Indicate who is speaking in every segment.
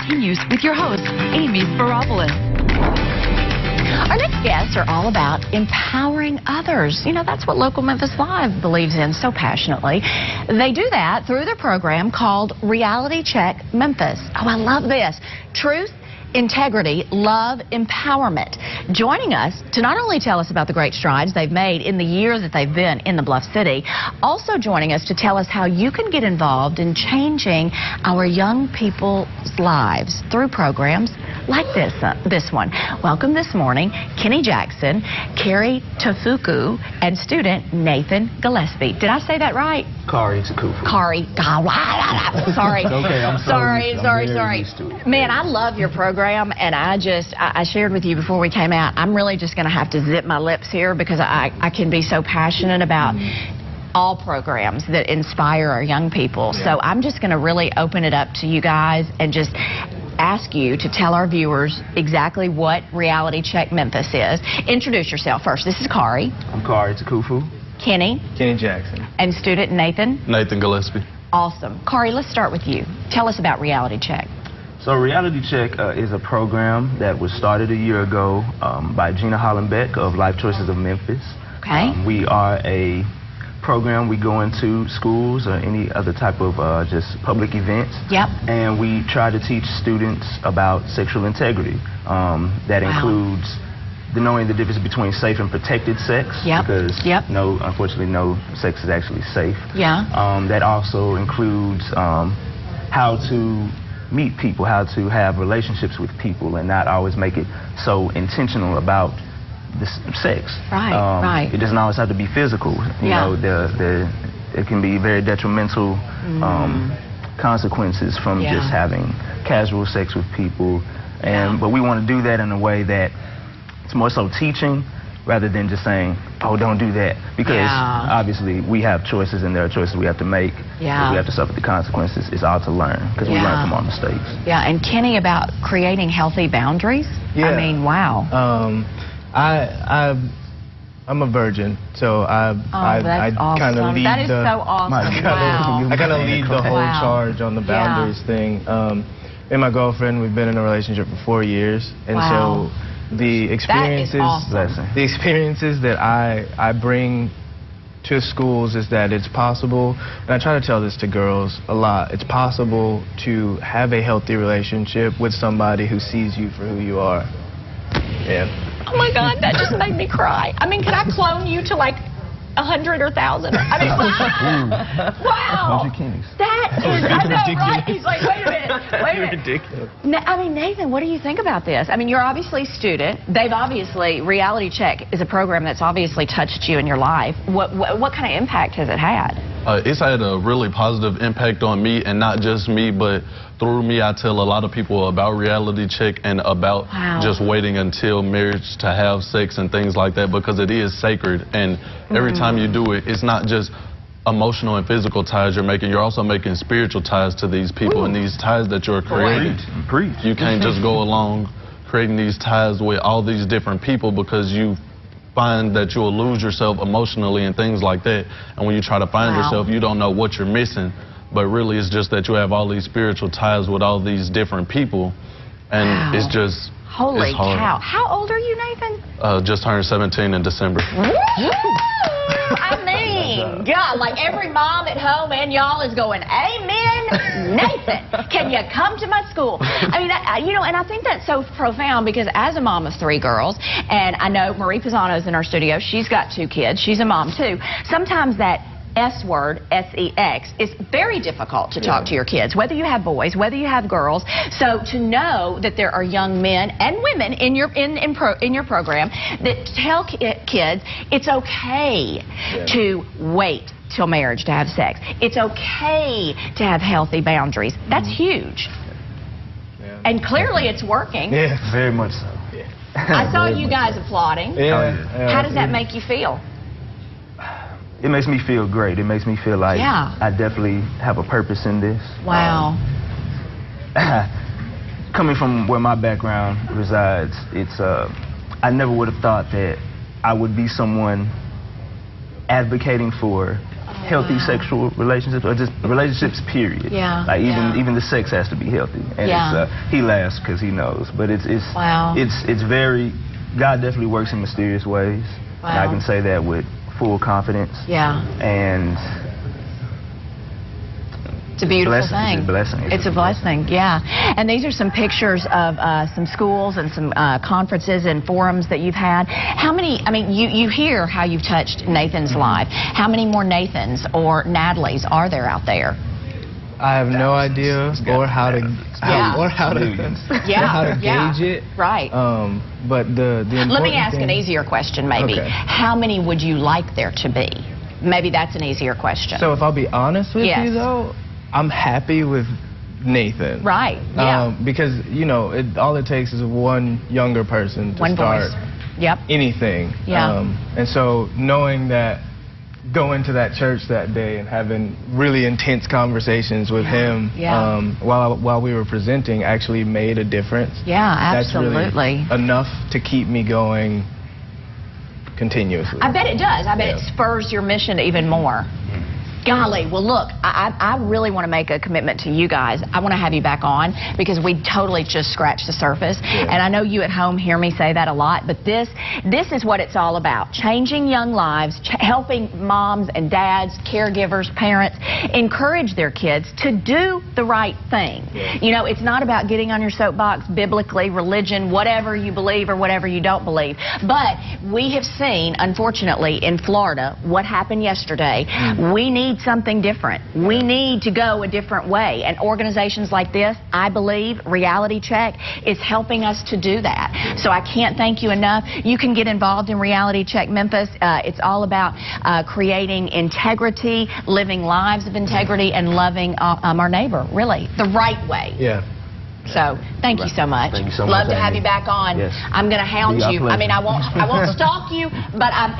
Speaker 1: continues with your host, Amy Sparopoulos. Our next guests are all about empowering others. You know, that's what Local Memphis Live believes in so passionately. They do that through their program called Reality Check Memphis. Oh, I love this. Truth, integrity, love, empowerment. Joining us to not only tell us about the great strides they've made in the year that they've been in the Bluff City, also joining us to tell us how you can get involved in changing our young people's lives through programs like this one. Welcome this morning, Kenny Jackson, Carrie Tafuku, and student Nathan Gillespie. Did I say that right?
Speaker 2: Kari Takufu.
Speaker 1: Kari. Sorry.
Speaker 2: Okay, I'm
Speaker 1: sorry.
Speaker 2: Sorry.
Speaker 1: Man, I love your program, and I shared with you before we came out, I'm really just going to have to zip my lips here because I can be so passionate about all programs that inspire our young people. Yeah. So I'm just going to really open it up to you guys and just ask you to tell our viewers exactly what Reality Check Memphis is. Introduce yourself first. This is Kari.
Speaker 2: I'm Kari Takufu.
Speaker 1: Kenny.
Speaker 2: Kenny Jackson.
Speaker 1: And student Nathan.
Speaker 3: Nathan Gillespie.
Speaker 1: Awesome. Kari, let's start with you. Tell us about Reality Check.
Speaker 2: So Reality Check is a program that was started a year ago by Gina Hollenbeck of Life Choices of Memphis.
Speaker 1: Okay.
Speaker 2: We are a program. We go into schools or any other type of just public events.
Speaker 1: Yep.
Speaker 2: And we try to teach students about sexual integrity. That includes knowing the difference between safe and protected sex.
Speaker 1: Yep.
Speaker 2: Because unfortunately, no sex is actually safe.
Speaker 1: Yeah.
Speaker 2: That also includes how to meet people, how to have relationships with people, and not always make it so intentional about the sex.
Speaker 1: Right, right.
Speaker 2: It doesn't always have to be physical. You know, it can be very detrimental consequences from just having casual sex with people. But we want to do that in a way that it's more so teaching rather than just saying, oh, don't do that. Because obviously we have choices and there are choices we have to make.
Speaker 1: Yeah.
Speaker 2: We have to suffer the consequences. It's all to learn because we learn from our mistakes.
Speaker 1: Yeah, and Kenny, about creating healthy boundaries.
Speaker 4: Yeah.
Speaker 1: I mean, wow.
Speaker 4: I'm a virgin, so I kind of lead
Speaker 1: that is so awesome. Wow.
Speaker 4: I kind of lead the whole charge on the boundaries thing. Me and my girlfriend, we've been in a relationship for 4 years, and so the experiences, the experiences that I bring to schools is that it's possible, and I try to tell this to girls a lot, it's possible to have a healthy relationship with somebody who sees you for who you are. Yeah.
Speaker 1: Oh my God, that just made me cry. I mean, could I clone you to like 100 or 1,000? I mean, wow. That is, I know, right? He's like, wait a minute.
Speaker 4: Ridiculous.
Speaker 1: I mean, Nathan, what do you think about this? I mean, you're obviously a student. Reality Check is a program that's obviously touched you in your life. What kind of impact has it had?
Speaker 3: It's had a really positive impact on me, and not just me, but through me, I tell a lot of people about Reality Check and about just waiting until marriage to have sex and things like that, because it is sacred. And every time you do it, it's not just emotional and physical ties you're making, you're also making spiritual ties to these people and these ties that you're creating. You can't just go along creating these ties with all these different people because you find that you'll lose yourself emotionally and things like that. And when you try to find yourself, you don't know what you're missing. But really, it's just that you have all these spiritual ties with all these different people. And it's just,
Speaker 1: holy
Speaker 3: it's hard.
Speaker 1: cow. How old are you, Nathan?
Speaker 3: Just turned 17 in December.
Speaker 1: I mean, God, like every mom at home and y'all is going, amen, Nathan, can you come to my school? I mean, you know, and I think that's so profound because as a mom of 3 girls, and I know Marie Pisano's in our studio, she's got 2 kids, she's a mom too. Sometimes that S word, S-E-X, is very difficult to talk to your kids, whether you have boys, whether you have girls. So to know that there are young men and women in your program that tell kids it's okay to wait till marriage to have sex. It's okay to have healthy boundaries. That's huge. And clearly it's working.
Speaker 2: Yeah, very much so.
Speaker 1: I saw you guys applauding. How does that make you feel?
Speaker 2: It makes me feel great. It makes me feel like I definitely have a purpose in this.
Speaker 1: Wow.
Speaker 2: Coming from where my background resides, it's I never would have thought that I would be someone advocating for healthy sexual relationships or just relationships, period.
Speaker 1: Yeah.
Speaker 2: Like even the sex has to be healthy. And it's, he laughs because he knows. But it's very, God definitely works in mysterious ways. Wow. And I can say that with full confidence.
Speaker 1: Yeah.
Speaker 2: And
Speaker 1: it's a beautiful thing.
Speaker 2: It's a blessing.
Speaker 1: It's a blessing, yeah. And these are some pictures of some schools and some conferences and forums that you've had. How many, I mean, you hear how you've touched Nathan's life. How many more Nathans or Natalies are there out there?
Speaker 4: I have no idea or how to gauge it.
Speaker 1: Right.
Speaker 4: But the
Speaker 1: let me ask an easier question, maybe. Okay. How many would you like there to be? Maybe that's an easier question.
Speaker 4: So if I'll be honest with you, though, I'm happy with Nathan.
Speaker 1: Right. Yeah.
Speaker 4: Because all it takes is one younger person to start anything.
Speaker 1: Yeah.
Speaker 4: And so knowing that, going to that church that day and having really intense conversations with him while we were presenting actually made a difference.
Speaker 1: Yeah, absolutely.
Speaker 4: That's really enough to keep me going continuously.
Speaker 1: I bet it does. I bet it spurs your mission even more. Golly, well look, I really want to make a commitment to you guys. I want to have you back on because we totally just scratched the surface. Yeah. And I know you at home hear me say that a lot, but this is what it's all about. Changing young lives, helping moms and dads, caregivers, parents, encourage their kids to do the right thing. Yeah. It's not about getting on your soapbox biblically, religion, whatever you believe or whatever you don't believe. But we have seen, unfortunately, in Florida, what happened yesterday. We need something different. We need to go a different way. And organizations like this, I believe, Reality Check, is helping us to do that. So I can't thank you enough. You can get involved in Reality Check Memphis. It's all about creating integrity, living lives of integrity, and loving our neighbor, really, the right way.
Speaker 4: Yeah.
Speaker 1: So thank you so much.
Speaker 2: Thank you so much.
Speaker 1: Love to have you back on.
Speaker 2: Yes.
Speaker 1: I'm going to hound you. I mean, I won't stalk you, but I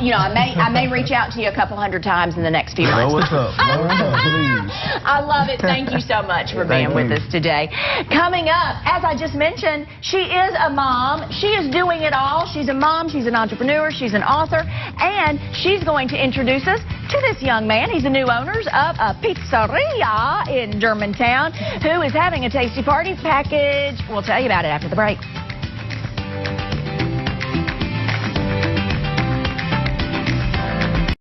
Speaker 1: may reach out to you a couple hundred times in the next few months.
Speaker 2: What's up? Please.
Speaker 1: I love it. Thank you so much for being with us today. Coming up, as I just mentioned, she is a mom. She is doing it all. She's a mom. She's an entrepreneur. She's an author, and she's going to introduce us to this young man. He's the new owner of a pizzeria in Germantown, who is having a tasty party package. We'll tell you about it after the break.